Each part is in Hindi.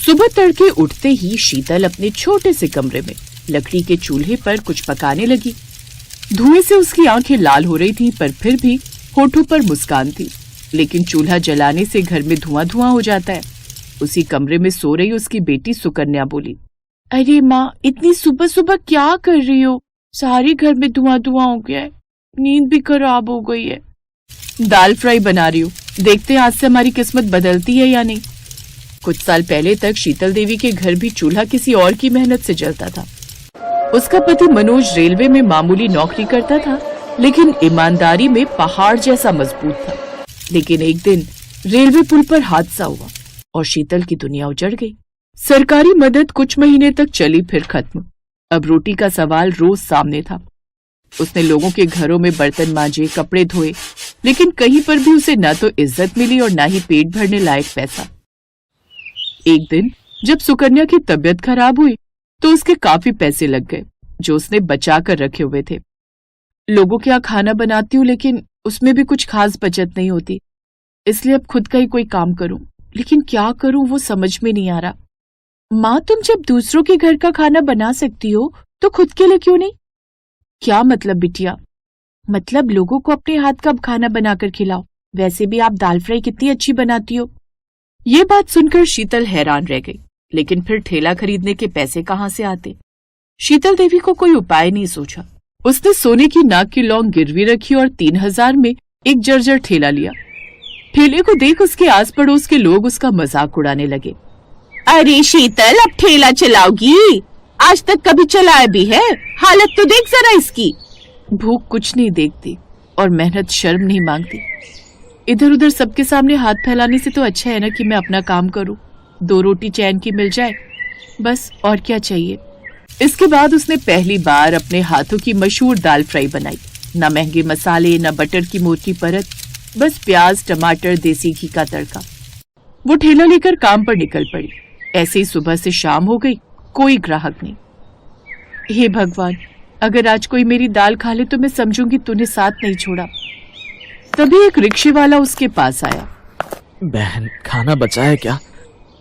सुबह तड़के उठते ही शीतल अपने छोटे से कमरे में लकड़ी के चूल्हे पर कुछ पकाने लगी। धुएं से उसकी आंखें लाल हो रही थी, पर फिर भी होठों पर मुस्कान थी। लेकिन चूल्हा जलाने से घर में धुआं धुआं हो जाता है। उसी कमरे में सो रही उसकी बेटी सुकन्या बोली, अरे माँ, इतनी सुबह सुबह क्या कर रही हो? सारे घर में धुआं धुआं हो गया है, नींद भी खराब हो गई है। दाल फ्राई बना रही हूँ, देखते हैं आज से हमारी किस्मत बदलती है या नहीं। कुछ साल पहले तक शीतल देवी के घर भी चूल्हा किसी और की मेहनत से जलता था। उसका पति मनोज रेलवे में मामूली नौकरी करता था, लेकिन ईमानदारी में पहाड़ जैसा मजबूत था। लेकिन एक दिन रेलवे पुल पर हादसा हुआ और शीतल की दुनिया उजड़ गई। सरकारी मदद कुछ महीने तक चली, फिर खत्म। अब रोटी का सवाल रोज सामने था। उसने लोगों के घरों में बर्तन मांजे, कपड़े धोए, लेकिन कहीं पर भी उसे न तो इज्जत मिली और न ही पेट भरने लायक पैसा। एक दिन जब सुकन्या की तबीयत खराब हुई तो उसके काफी पैसे लग गए जो उसने बचा कर रखे हुए थे। लोगों के यहाँ खाना बनाती हूँ, लेकिन उसमें भी कुछ खास बचत नहीं होती, इसलिए अब खुद का ही कोई काम करूं। लेकिन क्या करूं वो समझ में नहीं आ रहा। माँ, तुम जब दूसरों के घर का खाना बना सकती हो तो खुद के लिए क्यों नहीं? क्या मतलब बिटिया? मतलब लोगों को अपने हाथ का खाना बनाकर खिलाओ। वैसे भी आप दाल फ्राई कितनी अच्छी बनाती हो। ये बात सुनकर शीतल हैरान रह गई, लेकिन फिर ठेला खरीदने के पैसे कहाँ से आते? शीतल देवी को कोई उपाय नहीं सूझा। उसने सोने की नाक की लौंग गिरवी रखी और 3000 में एक जर्जर ठेला लिया। ठेले को देख उसके आस पड़ोस के लोग उसका मजाक उड़ाने लगे। अरे शीतल, अब ठेला चलाओगी? आज तक कभी चलाया भी है? हालत तो देख जरा इसकी। भूख कुछ नहीं देखती और मेहनत शर्म नहीं मांगती। इधर उधर सबके सामने हाथ फैलाने से तो अच्छा है ना कि मैं अपना काम करूं, 2 रोटी चैन की मिल जाए, बस और क्या चाहिए। इसके बाद उसने पहली बार अपने हाथों की मशहूर दाल फ्राई बनाई। न महंगे मसाले, न बटर की मोटी परत, बस प्याज, टमाटर, देसी घी का तड़का। वो ठेला लेकर काम पर निकल पड़ी। ऐसे ही सुबह से शाम हो गई, कोई ग्राहक नहीं। हे भगवान, अगर आज कोई मेरी दाल खा ले तो मैं समझूंगी तूने साथ नहीं छोड़ा। तभी एक रिक्शे वाला उसके पास आया। बहन, खाना बचा है क्या?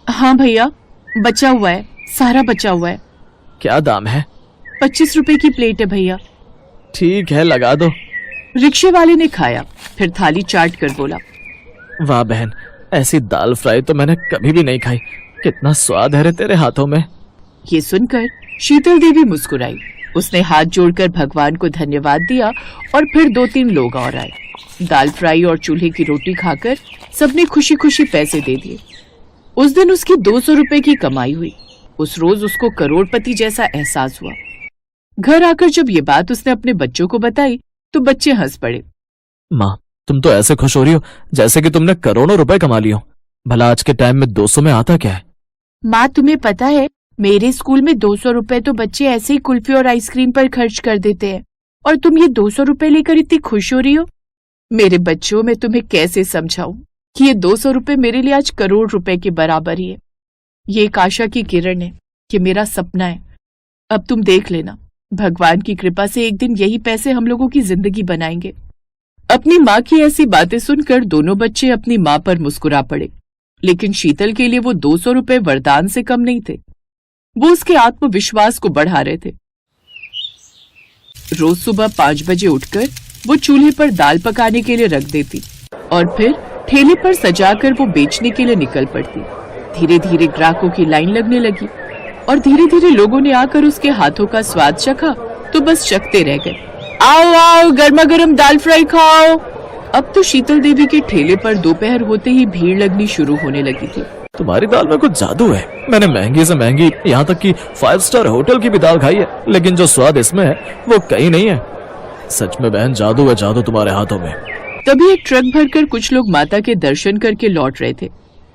हाँ भैया, बचा हुआ है, सारा बचा हुआ है। क्या दाम है? 25 रुपए की प्लेट है भैया। ठीक है, लगा दो। रिक्शे वाले ने खाया, फिर थाली चाट कर बोला, वाह बहन, ऐसी दाल फ्राई तो मैंने कभी भी नहीं खाई। कितना स्वाद है रे तेरे हाथों में। ये सुनकर शीतल देवी मुस्कुराई। उसने हाथ जोड़कर भगवान को धन्यवाद दिया और फिर 2-3 लोग और आए। दाल फ्राई और चूल्हे की रोटी खाकर सबने खुशी खुशी पैसे दे दिए। उस दिन उसकी 200 रुपए की कमाई हुई। उस रोज उसको करोड़पति जैसा एहसास हुआ। घर आकर जब ये बात उसने अपने बच्चों को बताई तो बच्चे हंस पड़े। माँ, तुम तो ऐसे खुश हो रही हो जैसे कि तुमने करोड़ों रुपए कमा लिए हो। भला आज के टाइम में 200 में आता क्या है? माँ, तुम्हें पता है मेरे स्कूल में 200 रुपए तो बच्चे ऐसे ही कुल्फी और आइसक्रीम पर खर्च कर देते हैं, और तुम ये 200 रुपए लेकर इतनी खुश हो रही हो। मेरे बच्चों, मैं तुम्हें कैसे समझाऊं कि ये 200 रुपए मेरे लिए आज करोड़ रुपए के बराबर ही है। ये एक आशा की किरण है कि मेरा सपना है। अब तुम देख लेना, भगवान की कृपा से एक दिन यही पैसे हम लोगों की जिंदगी बनाएंगे। अपनी माँ की ऐसी बातें सुनकर दोनों बच्चे अपनी माँ पर मुस्कुरा पड़े, लेकिन शीतल के लिए वो 200 रुपए वरदान से कम नहीं थे। वो उसके आत्मविश्वास को बढ़ा रहे थे। रोज सुबह 5 बजे उठकर वो चूल्हे पर दाल पकाने के लिए रख देती और फिर ठेले पर सजाकर वो बेचने के लिए निकल पड़ती। धीरे धीरे ग्राहकों की लाइन लगने लगी और धीरे धीरे लोगों ने आकर उसके हाथों का स्वाद चखा तो बस चखते रह गए। आओ आओ, गर्मा गर्म दाल फ्राई खाओ। अब तो शीतल देवी के ठेले पर दोपहर होते ही भीड़ लगनी शुरू होने लगी थी। तुम्हारी दाल में कुछ जादू है। मैंने महंगी से महंगी, यहाँ तक कि 5 स्टार होटल की भी दाल खाई है, लेकिन जो स्वाद इसमें है वो कहीं नहीं है। सच में बहन, जादू है जादू तुम्हारे हाथों में। तभी एक ट्रक भरकर कुछ लोग माता के दर्शन करके लौट रहे थे।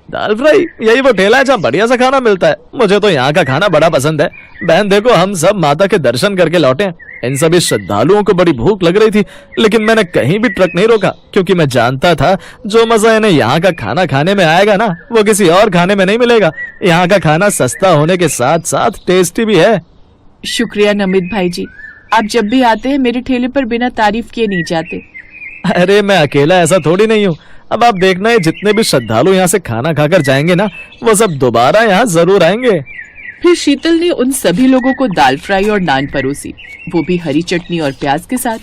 दाल फ्राई, यही वो ठेला है जहाँ बढ़िया सा खाना मिलता है। मुझे तो यहाँ का खाना बड़ा पसंद है। बहन देखो, हम सब माता के दर्शन करके लौटे हैं। इन सभी श्रद्धालुओं को बड़ी भूख लग रही थी, लेकिन मैंने कहीं भी ट्रक नहीं रोका, क्योंकि मैं जानता था जो मजा इन्हें यहाँ का खाना खाने में आएगा ना, वो किसी और खाने में नहीं मिलेगा। यहाँ का खाना सस्ता होने के साथ साथ टेस्टी भी है। शुक्रिया नमित भाई जी, आप जब भी आते हैं मेरे ठेले पर बिना तारीफ किए नहीं जाते। अरे मैं अकेला ऐसा थोड़ी नहीं हूँ। अब आप देखना, ये जितने भी श्रद्धालु यहाँ से खाना खाकर जाएंगे ना, वो सब दोबारा यहाँ जरूर आएंगे। फिर शीतल ने उन सभी लोगों को दाल फ्राई और नान परोसी, वो भी हरी चटनी और प्याज के साथ,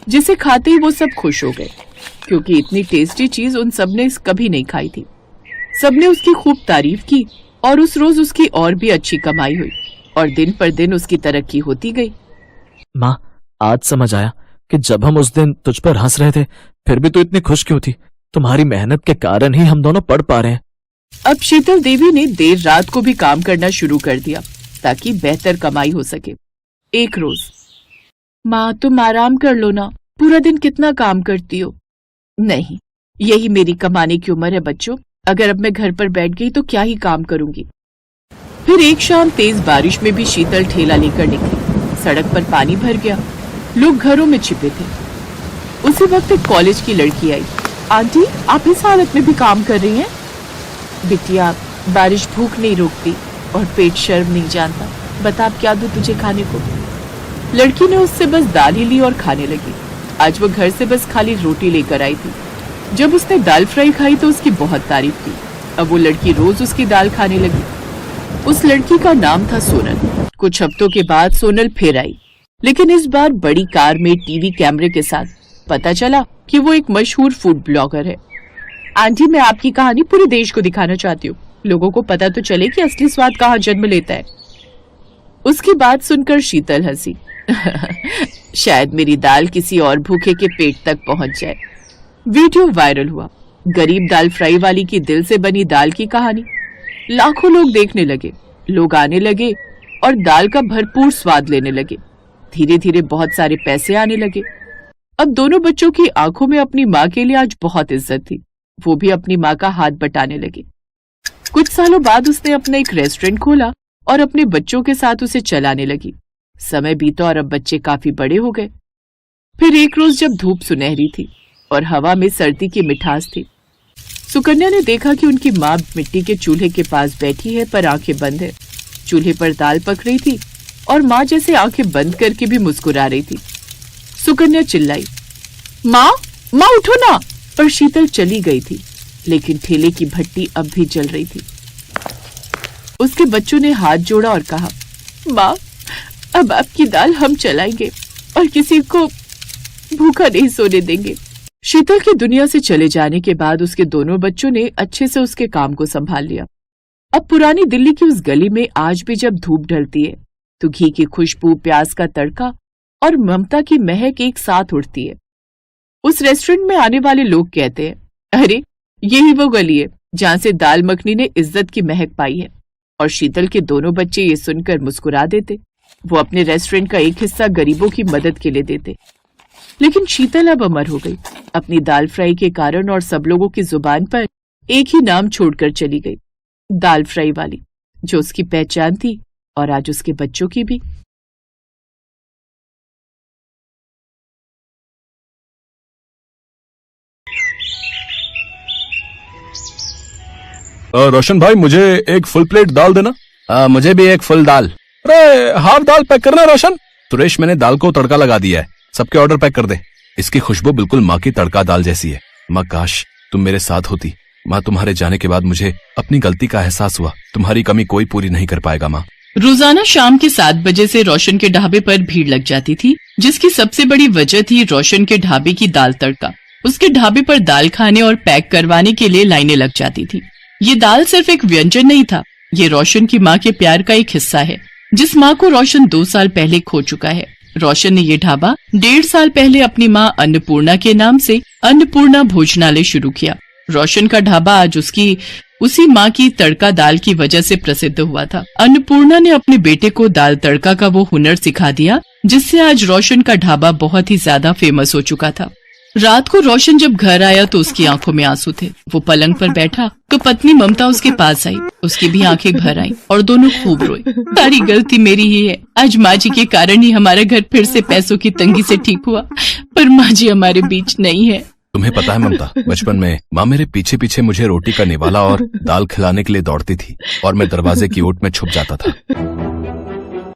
जिसे खाते ही वो सब खुश हो गए, क्योंकि इतनी टेस्टी चीज उन सब ने कभी नहीं खाई थी। सबने उसकी खूब तारीफ की और उस रोज उसकी और भी अच्छी कमाई हुई और दिन पर दिन उसकी तरक्की होती गई। माँ, आज समझ आया कि जब हम उस दिन तुझ पर हंस रहे थे, फिर भी तू इतनी खुश क्यों थी। तुम्हारी मेहनत के कारण ही हम दोनों पढ़ पा रहे हैं। अब शीतल देवी ने देर रात को भी काम करना शुरू कर दिया ताकि बेहतर कमाई हो सके। एक रोज, माँ तुम आराम कर लो ना, पूरा दिन कितना काम करती हो। नहीं, यही मेरी कमाने की उम्र है बच्चों, अगर अब मैं घर पर बैठ गई तो क्या ही काम करूंगी। फिर एक शाम तेज बारिश में भी शीतल ठेला लेकर निकली। सड़क पर पानी भर गया, लोग घरों में छिपे थे। उसी वक्त एक कॉलेज की लड़की आई। आंटी, आप इस हालत में भी काम कर रही हैं? बिटिया, बारिश भूख नहीं रोकती और पेट शर्म नहीं जानता, बता अब क्या दूं तुझे खाने को। लड़की ने उससे बस दाल ही ली और खाने लगी। आज वो घर से बस खाली रोटी लेकर आई थी। जब उसने दाल फ्राई खाई तो उसकी बहुत तारीफ की। अब वो लड़की रोज उसकी दाल खाने लगी। उस लड़की का नाम था सोनल। कुछ हफ्तों के बाद सोनल फिर आई, लेकिन इस बार बड़ी कार में टीवी कैमरे के साथ। पता चला कि वो एक मशहूर फूड ब्लॉगर है। आंटी, मैं आपकी कहानी पूरे देश को दिखाना चाहती हूँ, लोगों को पता तो चले कि असली स्वाद कहाँ जन्म लेता है। उसकी बात सुनकर शीतल हंसी। शायद मेरी दाल किसी और भूखे के पेट तक पहुंच जाए। वीडियो वायरल हुआ। गरीब दाल फ्राई वाली की दिल से बनी दाल की कहानी। लाखों लोग देखने लगे, लोग आने लगे और दाल का भरपूर स्वाद लेने लगे। धीरे धीरे बहुत सारे पैसे आने लगे। अब दोनों बच्चों की आंखों में अपनी माँ के लिए आज बहुत इज्जत थी। वो भी अपनी माँ का हाथ बटाने लगे। कुछ सालों बाद उसने अपना एक रेस्टोरेंट खोला और अपने बच्चों के साथ उसे चलाने लगी। समय बीता और अब बच्चे काफी बड़े हो गए। फिर एक रोज जब धूप सुनहरी थी और हवा में सर्दी की मिठास थी, सुकन्या ने देखा कि उनकी माँ मिट्टी के चूल्हे के पास बैठी है पर आंखें बंद है। चूल्हे पर दाल पक रही थी और माँ जैसे आंखें बंद करके भी मुस्कुरा रही थी। सुकन्या चिल्लाई, माँ, माँ उठो ना। पर शीतल चली गई थी, लेकिन ठेले की भट्टी अब भी जल रही थी। उसके बच्चों ने हाथ जोड़ा और कहा, माँ, अब आपकी दाल हम चलाएंगे और किसी को भूखा नहीं सोने देंगे। शीतल की दुनिया से चले जाने के बाद उसके दोनों बच्चों ने अच्छे से उसके काम को संभाल लिया। अब पुरानी दिल्ली की उस गली में आज भी जब धूप ढलती है तो घी की खुशबू, प्याज का तड़का और ममता की महक एक साथ उड़ती है। उस रेस्टोरेंट में आने वाले लोग कहते हैं, अरे यही वो गली है जहाँ से दाल मखनी ने इज्जत की महक पाई है। और शीतल के दोनों बच्चे ये सुनकर मुस्कुरा देते। वो अपने रेस्टोरेंट का एक हिस्सा गरीबों की मदद के लिए देते। लेकिन शीतल अब अमर हो गई अपनी दाल फ्राई के कारण, और सब लोगों की जुबान पर एक ही नाम छोड़कर चली गई, दाल फ्राई वाली, जो उसकी पहचान थी और आज उसके बच्चों की भी। रोशन भाई, मुझे एक फुल प्लेट दाल देना। मुझे भी एक फुल दाल। अरे हाफ दाल पैक करना रोशन। सुरेश, मैंने दाल को तड़का लगा दिया है, सबके ऑर्डर पैक कर दे। इसकी खुशबू बिल्कुल माँ की तड़का दाल जैसी है। माँ, काश तुम मेरे साथ होती। माँ, तुम्हारे जाने के बाद मुझे अपनी गलती का एहसास हुआ। तुम्हारी कमी कोई पूरी नहीं कर पाएगा माँ। रोजाना शाम के 7 बजे से रोशन के ढाबे पर भीड़ लग जाती थी, जिसकी सबसे बड़ी वजह थी रोशन के ढाबे की दाल तड़का। उसके ढाबे पर दाल खाने और पैक करवाने के लिए लाइनें लग जाती थी। ये दाल सिर्फ एक व्यंजन नहीं था, ये रोशन की माँ के प्यार का एक हिस्सा है, जिस माँ को रोशन 2 साल पहले खो चुका है। रोशन ने ये ढाबा 1.5 साल पहले अपनी माँ अन्नपूर्णा के नाम से अन्नपूर्णा भोजनालय शुरू किया। रोशन का ढाबा आज उसी माँ की तड़का दाल की वजह से प्रसिद्ध हुआ था। अन्नपूर्णा ने अपने बेटे को दाल तड़का का वो हुनर सिखा दिया, जिससे आज रोशन का ढाबा बहुत ही ज्यादा फेमस हो चुका था। रात को रोशन जब घर आया तो उसकी आंखों में आंसू थे। वो पलंग पर बैठा तो पत्नी ममता उसके पास आई। उसकी भी आंखें भर आईं और दोनों खूब रोए। सारी गलती मेरी ही है, आज माँ जी के कारण ही हमारा घर फिर से पैसों की तंगी से ठीक हुआ, पर माँ जी हमारे बीच नहीं है। तुम्हें पता है ममता, बचपन में माँ मेरे पीछे पीछे मुझे रोटी का निवाला और दाल खिलाने के लिए दौड़ती थी और मैं दरवाजे की ओट में छुप जाता था।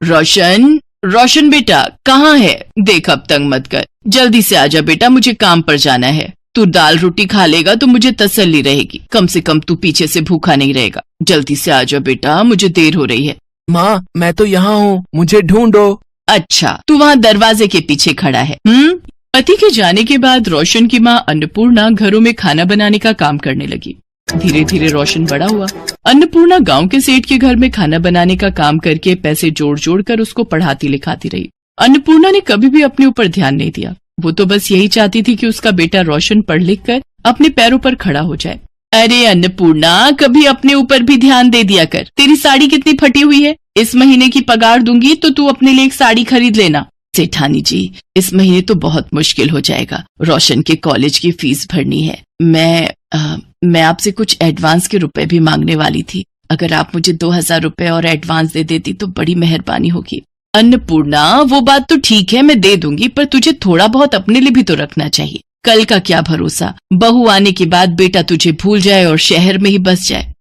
रोशन, रोशन बेटा कहाँ है? देख अब तंग मत कर, जल्दी से आजा बेटा, मुझे काम पर जाना है। तू दाल रोटी खा लेगा तो मुझे तसल्ली रहेगी। कम से कम तू पीछे से भूखा नहीं रहेगा। जल्दी से आ जा बेटा, मुझे देर हो रही है। माँ मैं तो यहाँ हूँ, मुझे ढूंढो। अच्छा, तू वहाँ दरवाजे के पीछे खड़ा है। पति के जाने के बाद रोशन की माँ अन्नपूर्णा घरों में खाना बनाने का काम करने लगी। धीरे धीरे रोशन बड़ा हुआ। अन्नपूर्णा गांव के सेठ के घर में खाना बनाने का काम करके पैसे जोड़ जोड़ कर उसको पढ़ाती लिखाती रही। अन्नपूर्णा ने कभी भी अपने ऊपर ध्यान नहीं दिया। वो तो बस यही चाहती थी कि उसका बेटा रोशन पढ़ लिख कर अपने पैरों पर खड़ा हो जाए। अरे अन्नपूर्णा, कभी अपने ऊपर भी ध्यान दे दिया कर। तेरी साड़ी कितनी फटी हुई है? इस महीने की पगार दूंगी तो तू अपने लिए एक साड़ी खरीद लेना। सेठानी जी, इस महीने तो बहुत मुश्किल हो जाएगा। रोशन के कॉलेज की फीस भरनी है। मैं आपसे कुछ एडवांस के रुपए भी मांगने वाली थी। अगर आप मुझे 2000 रुपए और एडवांस दे देती तो बड़ी मेहरबानी होगी। अन्नपूर्णा, वो बात तो ठीक है, मैं दे दूंगी, पर तुझे थोड़ा बहुत अपने लिए भी तो रखना चाहिए। कल का क्या भरोसा, बहू आने के बाद बेटा तुझे भूल जाए और शहर में ही बस जाए।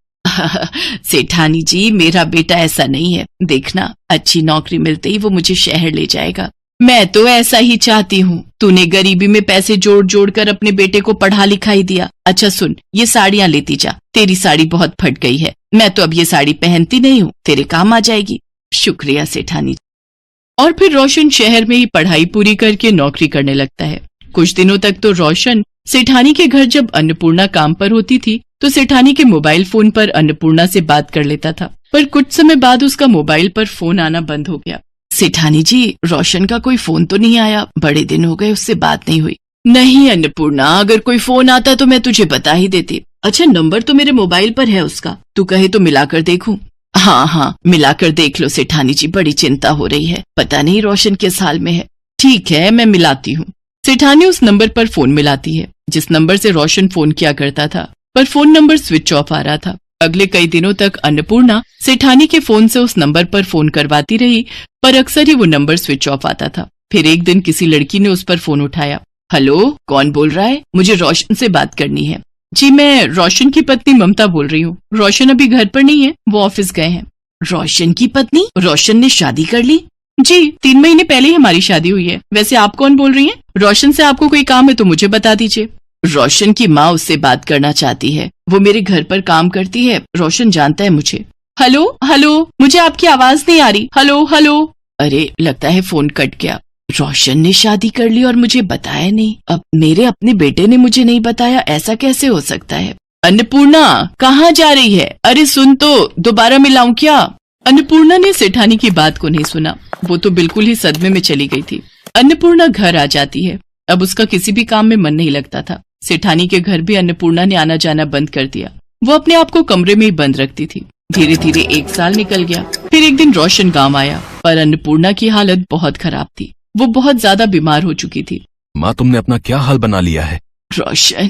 सेठानी जी, मेरा बेटा ऐसा नहीं है। देखना, अच्छी नौकरी मिलते ही वो मुझे शहर ले जाएगा। मैं तो ऐसा ही चाहती हूँ। तूने गरीबी में पैसे जोड़ जोड़ कर अपने बेटे को पढ़ा लिखाई दिया। अच्छा सुन, ये साड़ियाँ लेती जा। तेरी साड़ी बहुत फट गई है। मैं तो अब ये साड़ी पहनती नहीं हूँ, तेरे काम आ जाएगी। शुक्रिया सेठानी। और फिर रोशन शहर में ही पढ़ाई पूरी करके नौकरी करने लगता है। कुछ दिनों तक तो रोशन सेठानी के घर जब अन्नपूर्णा काम पर होती थी तो सेठानी के मोबाइल फोन पर अन्नपूर्णा से बात कर लेता था। पर कुछ समय बाद उसका मोबाइल पर फोन आना बंद हो गया। सेठानी जी, रोशन का कोई फोन तो नहीं आया? बड़े दिन हो गए, उससे बात नहीं हुई। नहीं अन्नपूर्णा, अगर कोई फोन आता तो मैं तुझे बता ही देती। अच्छा, नंबर तो मेरे मोबाइल पर है उसका, तू कहे तो मिलाकर देखूं? हाँ, मिलाकर देख लो सेठानी जी, बड़ी चिंता हो रही है। पता नहीं रोशन किस हाल में है। ठीक है, मैं मिलाती हूँ। सेठानी उस नंबर पर फोन मिलाती है जिस नंबर से रोशन फोन किया करता था, पर फोन नंबर स्विच ऑफ आ रहा था। अगले कई दिनों तक अन्नपूर्णा सेठानी के फोन से उस नंबर पर फोन करवाती रही, पर अक्सर ही वो नंबर स्विच ऑफ आता था। फिर एक दिन किसी लड़की ने उस पर फोन उठाया। हेलो, कौन बोल रहा है? मुझे रोशन से बात करनी है। जी, मैं रोशन की पत्नी ममता बोल रही हूँ। रोशन अभी घर पर नहीं है, वो ऑफिस गए हैं। रोशन की पत्नी? रोशन ने शादी कर ली? जी, 3 महीने पहले ही हमारी शादी हुई है। वैसे आप कौन बोल रही हैं? रोशन से आपको कोई काम है तो मुझे बता दीजिए। रोशन की माँ उससे बात करना चाहती है। वो मेरे घर पर काम करती है, रोशन जानता है मुझे। हेलो, मुझे आपकी आवाज नहीं आ रही। हेलो। अरे, लगता है फोन कट गया। रोशन ने शादी कर ली और मुझे बताया नहीं। अब मेरे अपने बेटे ने मुझे नहीं बताया, ऐसा कैसे हो सकता है? अन्नपूर्णा, कहाँ जा रही है? अरे सुन तो, दोबारा मिलाऊं क्या? अन्नपूर्णा ने सेठानी की बात को नहीं सुना। वो तो बिल्कुल ही सदमे में चली गई थी। अन्नपूर्णा घर आ जाती है। अब उसका किसी भी काम में मन नहीं लगता था। सेठानी के घर भी अन्नपूर्णा ने आना जाना बंद कर दिया। वो अपने आप को कमरे में ही बंद रखती थी। धीरे धीरे 1 साल निकल गया। फिर एक दिन रोशन गांव आया, पर अन्नपूर्णा की हालत बहुत खराब थी। वो बहुत ज्यादा बीमार हो चुकी थी। माँ, तुमने अपना क्या हाल बना लिया है? रोशन,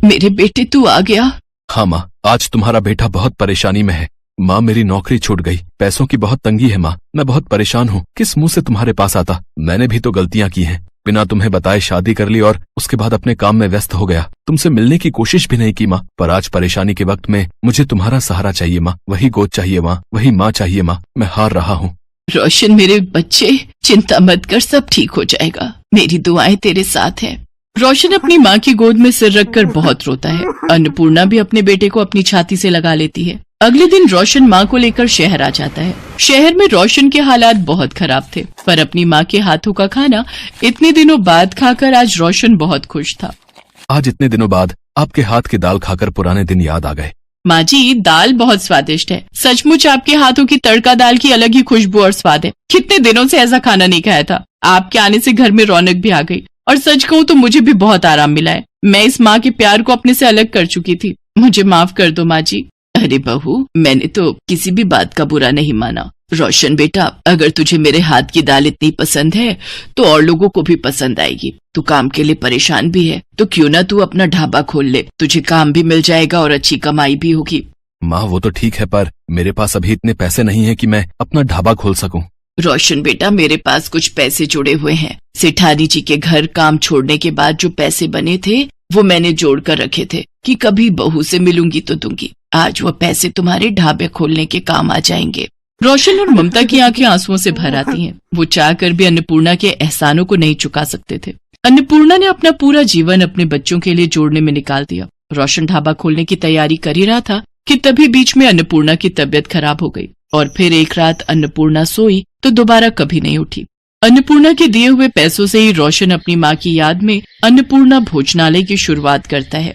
मेरे बेटे, तू आ गया? हाँ माँ, आज तुम्हारा बेटा बहुत परेशानी में है। माँ, मेरी नौकरी छूट गई, पैसों की बहुत तंगी है माँ, मैं बहुत परेशान हूँ। किस मुंह से तुम्हारे पास आता? मैंने भी तो गलतियाँ की हैं। बिना तुम्हें बताए शादी कर ली और उसके बाद अपने काम में व्यस्त हो गया। तुमसे मिलने की कोशिश भी नहीं की माँ। पर आज परेशानी के वक्त में मुझे तुम्हारा सहारा चाहिए माँ, वही गोद चाहिए माँ, वही माँ चाहिए माँ। मैं हार रहा हूँ। रोशन मेरे बच्चे, चिंता मत कर, सब ठीक हो जाएगा। मेरी दुआएं तेरे साथ हैं। रोशन अपनी माँ की गोद में सिर रखकर बहुत रोता है। अन्नपूर्णा भी अपने बेटे को अपनी छाती से लगा लेती है। अगले दिन रोशन माँ को लेकर शहर आ जाता है। शहर में रोशन के हालात बहुत खराब थे, पर अपनी माँ के हाथों का खाना इतने दिनों बाद खाकर आज रोशन बहुत खुश था। आज इतने दिनों बाद आपके हाथ की दाल खाकर पुराने दिन याद आ गए। माँ जी, दाल बहुत स्वादिष्ट है। सचमुच आपके हाथों की तड़का दाल की अलग ही खुशबू और स्वाद है। कितने दिनों से ऐसा खाना नहीं खाया था। आपके आने से घर में रौनक भी आ गई, और सच कहूँ तो मुझे भी बहुत आराम मिला है। मैं इस माँ के प्यार को अपने से अलग कर चुकी थी। मुझे माफ कर दो माँ जी। अरे बहू, मैंने तो किसी भी बात का बुरा नहीं माना। रोशन बेटा, अगर तुझे मेरे हाथ की दाल इतनी पसंद है तो और लोगों को भी पसंद आएगी। तू काम के लिए परेशान भी है, तो क्यों ना तू अपना ढाबा खोल ले। तुझे काम भी मिल जाएगा और अच्छी कमाई भी होगी। माँ, वो तो ठीक है, पर मेरे पास अभी इतने पैसे नहीं है कि मैं अपना ढाबा खोल सकूं। रोशन बेटा, मेरे पास कुछ पैसे जुड़े हुए हैं। सेठानी जी के घर काम छोड़ने के बाद जो पैसे बने थे वो मैंने जोड़ कर रखे थे कि कभी बहू से मिलूंगी तो दूंगी। आज वो पैसे तुम्हारे ढाबे खोलने के काम आ जाएंगे। रोशन और ममता की आंखें आंसुओं से भर आती हैं। वो चाह कर भी अन्नपूर्णा के एहसानों को नहीं चुका सकते थे। अन्नपूर्णा ने अपना पूरा जीवन अपने बच्चों के लिए जोड़ने में निकाल दिया। रोशन ढाबा खोलने की तैयारी कर ही रहा था कि तभी बीच में अन्नपूर्णा की तबीयत खराब हो गई और फिर एक रात अन्नपूर्णा सोई तो दोबारा कभी नहीं उठी। अन्नपूर्णा के दिए हुए पैसों से ही रोशन अपनी माँ की याद में अन्नपूर्णा भोजनालय की शुरुआत करता है।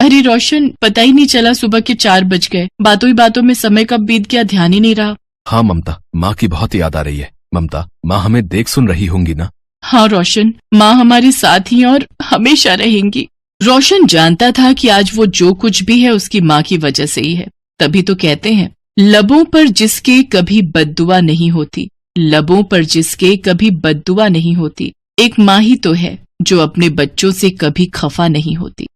अरे रोशन, पता ही नहीं चला सुबह के 4 बज गए। बातों ही बातों में समय कब बीत गया ध्यान ही नहीं रहा। हाँ ममता, माँ की बहुत याद आ रही है। ममता, माँ हमें देख सुन रही होंगी ना? हाँ रोशन, माँ हमारे साथ ही और हमेशा रहेंगी। रोशन जानता था कि आज वो जो कुछ भी है उसकी माँ की वजह से ही है। तभी तो कहते हैं, लबों पर जिसके कभी बद्दुआ नहीं होती, लबों पर जिसके कभी बद्दुआ नहीं होती, एक माँ ही तो है जो अपने बच्चों से कभी खफा नहीं होती।